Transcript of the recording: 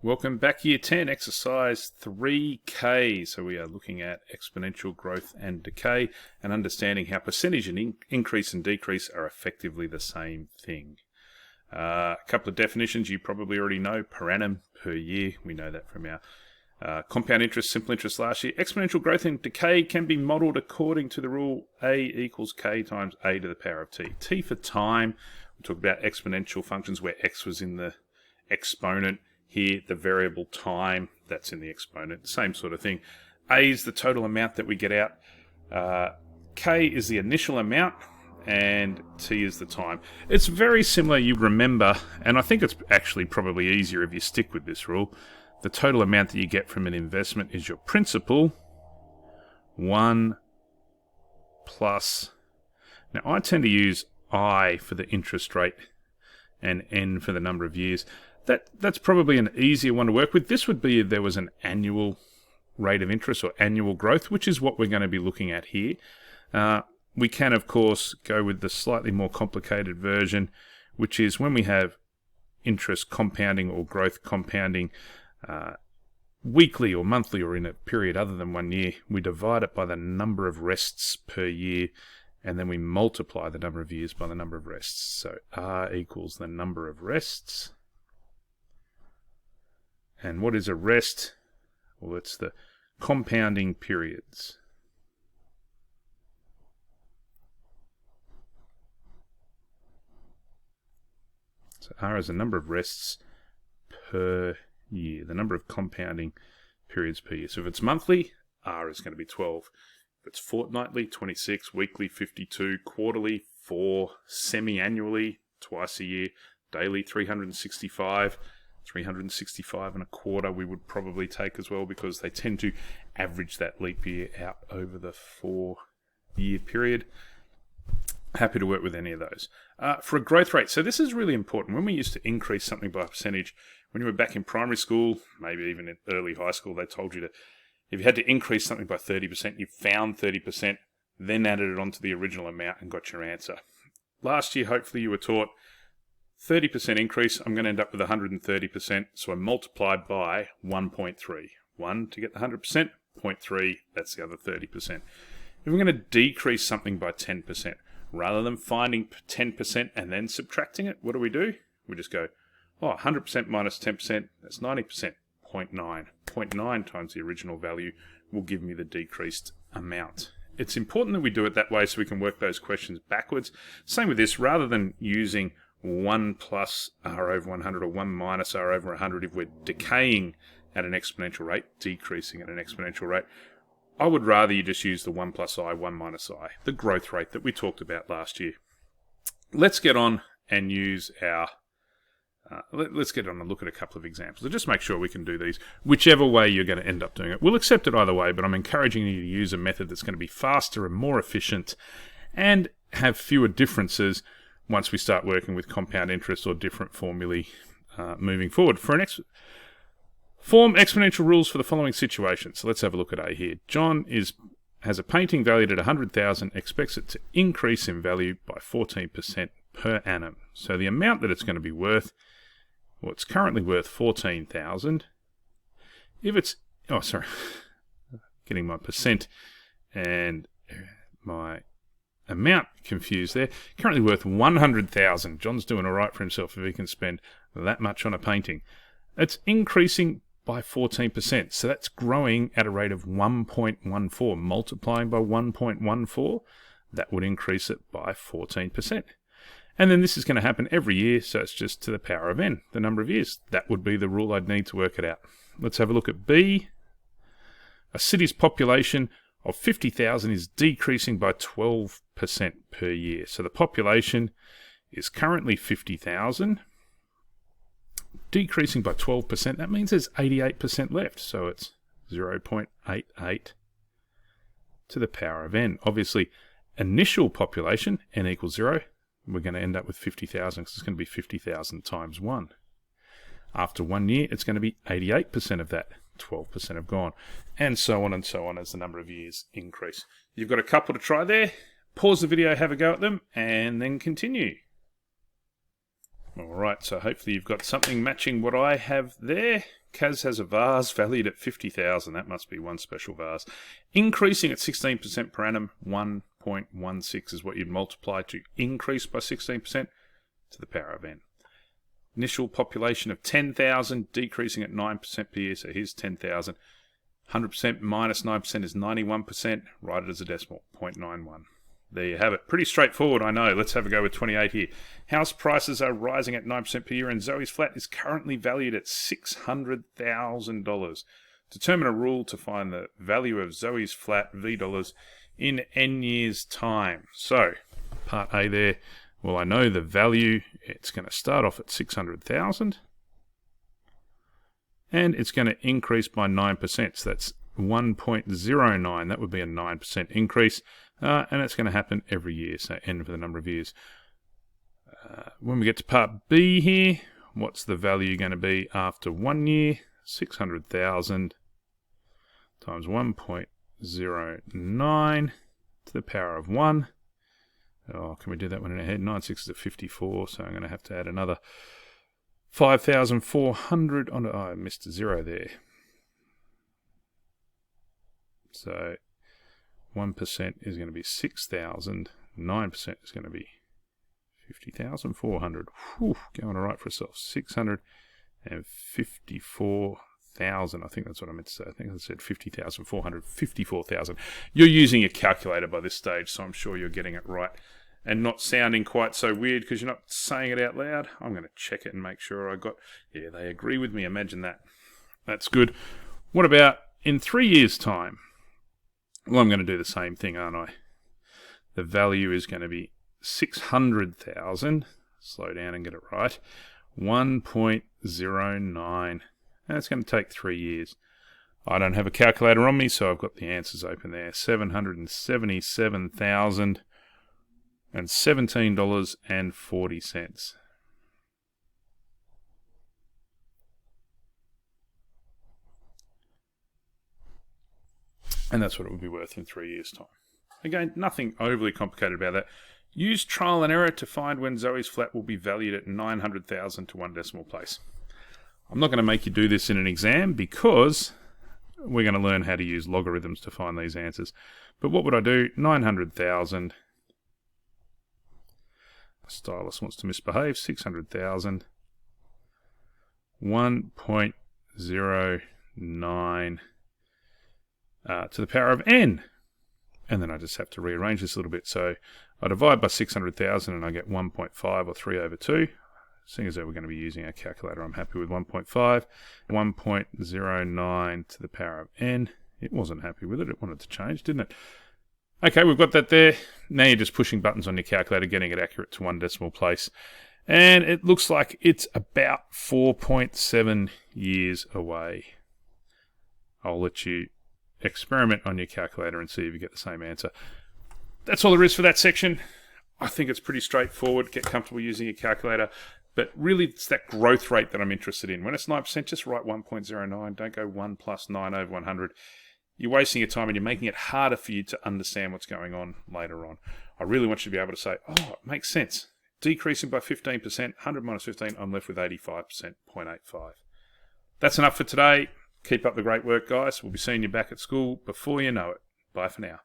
Welcome back, Year 10, Exercise 3K. So we are looking at exponential growth and decay and understanding how percentage and increase and decrease are effectively the same thing. A couple of definitions you probably already know: per annum, per year. We know that from our compound interest, simple interest last year. Exponential growth and decay can be modelled according to the rule A equals K times A to the power of T. T for time. We talk about exponential functions where X was in the exponent. Here, the variable time, that's in the exponent. Same sort of thing. A is the total amount that we get out. K is the initial amount, and T is the time. It's very similar, you remember, and I think it's actually probably easier if you stick with this rule. The total amount that you get from an investment is your principal, 1 plus... Now, I tend to use I for the interest rate and N for the number of years. That's probably an easier one to work with. This would be if there was an annual rate of interest or annual growth, which is what we're going to be looking at here. We can, of course, go with the slightly more complicated version, which is when we have interest compounding or growth compounding weekly or monthly or in a period other than 1 year, we divide it by the number of rests per year, and then we multiply the number of years by the number of rests. So R equals the number of rests. And what is a rest? Well, it's the compounding periods. So R is the number of rests per year, the number of compounding periods per year. So if it's monthly, R is going to be 12. If it's fortnightly, 26, weekly, 52, quarterly, 4, semi-annually, twice a year, daily, 365, 365 and a quarter we would probably take as well, because they tend to average that leap year out over the 4-year period. Happy to work with any of those. For a growth rate, so this is really important. When we used to increase something by a percentage, when you were back in primary school, maybe even in early high school, they told you to, if you had to increase something by 30%, you found 30%, then added it onto the original amount and got your answer. Last year, hopefully you were taught 30% increase, I'm going to end up with 130%, so I multiplied by 1.3. 1 to get the 100%, 0.3, that's the other 30%. If we're going to decrease something by 10%, rather than finding 10% and then subtracting it, what do? We just go, 100% minus 10%, that's 90%, 0.9. 0.9 times the original value will give me the decreased amount. It's important that we do it that way so we can work those questions backwards. Same with this, rather than using 1 plus R over 100 or 1 minus R over 100 if we're decaying at an exponential rate, decreasing at an exponential rate, I would rather you just use the 1 plus I, 1 minus I, the growth rate that we talked about last year. Let's get on and use our, let's get on and look at a couple of examples. And just make sure we can do these, whichever way you're going to end up doing it. We'll accept it either way, but I'm encouraging you to use a method that's going to be faster and more efficient and have fewer differences once we start working with compound interest or different formulae moving forward. Form exponential rules for the following situation. So let's have a look at A here. John has a painting valued at 100,000, expects it to increase in value by 14% per annum. So the amount that it's going to be worth, well, it's currently worth 14,000. If it's, getting my percent and my amount confused there. Currently worth 100,000. John's doing all right for himself if he can spend that much on a painting. It's increasing by 14%. So that's growing at a rate of 1.14. Multiplying by 1.14, that would increase it by 14%. And then this is going to happen every year, so it's just to the power of n, the number of years. That would be the rule I'd need to work it out. Let's have a look at B. A city's population of 50,000 is decreasing by 12% per year. So the population is currently 50,000, decreasing by 12%. That means there's 88% left. So it's 0.88 to the power of n. Obviously, initial population, n equals 0. We're going to end up with 50,000 because it's going to be 50,000 times 1. After 1 year, it's going to be 88% of that. 12% have gone, and so on as the number of years increase. You've got a couple to try there. Pause the video, have a go at them, and then continue. Alright, so hopefully you've got something matching what I have there. Kaz has a vase valued at 50,000. That must be one special vase. Increasing at 16% per annum, 1.16 is what you'd multiply to increase by 16% to the power of n. Initial population of 10,000, decreasing at 9% per year, so here's 10,000. 100% minus 9% is 91%. Write it as a decimal, 0.91. There you have it. Pretty straightforward, I know. Let's have a go with 28 here. House prices are rising at 9% per year, and Zoe's flat is currently valued at $600,000. Determine a rule to find the value of Zoe's flat, V dollars, in N years' time. So, part A there. Well, I know the value. It's going to start off at 600,000. And it's going to increase by 9%. So that's 1.09. That would be a 9% increase. And it's going to happen every year, so n for the number of years. When we get to part B here, what's the value going to be after 1 year? 600,000 times 1.09 to the power of 1. Oh, can we do that one in our head? 9 6 is 54, so I'm going to have to add another 5,400 on. Oh, I missed a 0 there. So 1% is going to be 6,000. 9% is going to be 50,400. Whew, going all right for itself. 654,000. I think that's what I meant to say. I think I said 50,400. 54,000. You're using your calculator by this stage, so I'm sure you're getting it right and not sounding quite so weird because you're not saying it out loud. I'm going to check it and make sure I got... Yeah, they agree with me. Imagine that. That's good. What about in 3 years' time? Well, I'm going to do the same thing, aren't I? The value is going to be 600,000. Slow down and get it right. 1.09. And it's going to take 3 years. I don't have a calculator on me, so I've got the answers open there. $777,017.40. And that's what it would be worth in 3 years' time. Again, nothing overly complicated about that. Use trial and error to find when Zoe's flat will be valued at 900,000 to one decimal place. I'm not going to make you do this in an exam because we're going to learn how to use logarithms to find these answers. But what would I do? 900,000. Stylus wants to misbehave. 600,000. 1.09 to the power of n. And then I just have to rearrange this a little bit. So I divide by 600,000 and I get 1.5 or 3 over 2. Seeing as though we're going to be using our calculator, I'm happy with 1.5. 1.09 to the power of n. It wasn't happy with it. It wanted to change, didn't it? Okay, we've got that there. Now you're just pushing buttons on your calculator, getting it accurate to one decimal place. And it looks like it's about 4.7 years away. I'll let you experiment on your calculator and see if you get the same answer. That's all there is for that section. I think it's pretty straightforward. Get comfortable using your calculator. But really, it's that growth rate that I'm interested in. When it's 9%, just write 1.09. Don't go 1 plus 9 over 100. You're wasting your time and you're making it harder for you to understand what's going on later on. I really want you to be able to say, oh, it makes sense. Decreasing by 15%, 100 minus 15, I'm left with 85%, 0.85. That's enough for today. Keep up the great work, guys. We'll be seeing you back at school before you know it. Bye for now.